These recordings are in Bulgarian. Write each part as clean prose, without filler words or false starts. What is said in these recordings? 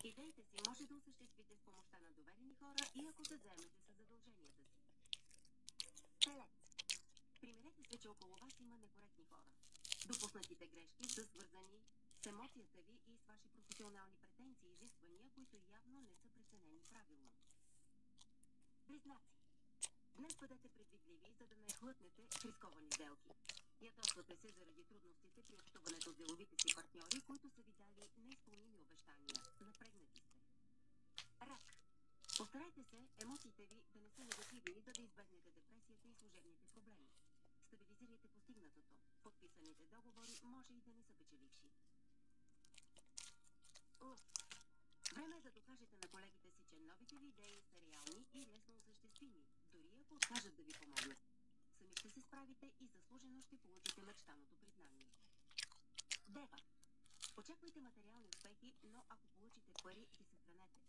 Идеите си може да осъществите с помощта на доверени хора и ако се заемете с задълженията си. Телец. Примерете се, че около вас има некоректни хора. Допуснатите грешки са свързани с емоцията ви и с ваши професионални претенции и изисквания, които явно не са преценени правилно. Близнаци. Днес бъдете предвидливи, за да не хлътнете в рисковани сделки. Ядосвате се заради трудностите при общуването с деловите си партньори, които са ви дали неизпълними обещания. Напрегнати сте. Рак. Постарайте се емоциите ви да не са негативни, за да избегнете депресията и служебните проблеми. Стабилизирайте постигнатото. Подписаните договори може и да не са печеливши. Лъв. Време е да докажете на колегите си, че новите ви идеи са реални и лесно осъществими, дори ако откажат да ви помогнат. Сами ще се справите и заслужено ще получите мечтаното признание. Дева. Очаквайте материални успехи, но ако получите пари, ги съхранете.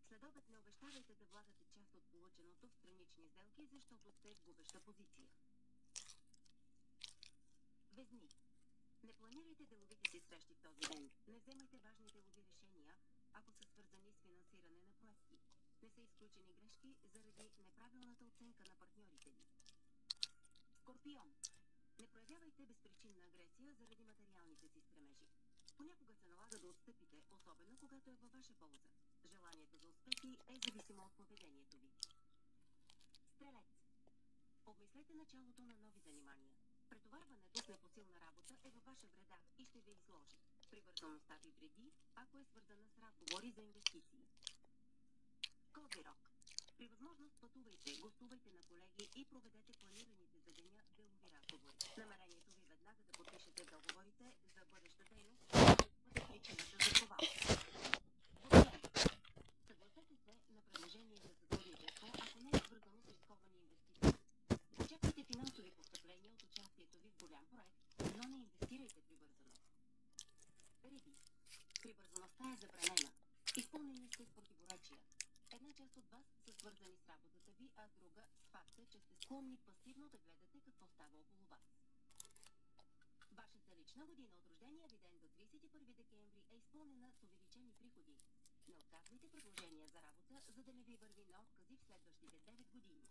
След обед не обещавайте да влагате част от полученото в странични сделки, защото сте в губеща позиция. Везни. Не планирайте деловите си срещи в този ден. Не вземайте важни делови решения, ако са свързани с финансиране на проекти. Не са изключени грешки заради неправилната оценка на партньорите ви. Скорпион. Не проявявайте безпричинна агресия заради материалните си стремежи. Понякога се налага да отстъпите, особено когато е във ваша полза. Желанието за успехи е зависимо от поведението ви. Стрелец. Обмислете началото на нови занимания. Претоварването с непосилна работа е във ваша вреда и ще ви изложи. Привързаността ви вреди, ако е свързана с разговори за инвестиции. Козирог. При възможност пътувайте, гостувайте на колеги и проведете планираните за деня делови разговори. Намерението ви веднага да подпишете договорите за бъдеща дейност бъде причината за това. Водолей. Съгласете се на предложение за сътрудничество, ако не е свързано с рисковани инвестиции. Очаквайте финансови постъпления от участието ви в голям проект, но не инвестирайте прибързано. Риби. Прибързаността е забранена. Изпълнени сте с противоречия. Една част от вас са свързани с работата ви, а друга с факта, че сте склонни пасивно да гледате какво става около вас. Вашата лична година от рождения ви ден до 31 декември е изпълнена с увеличени приходи. Не отказвайте предложения за работа, за да не ви върви на откази в следващите 9 години.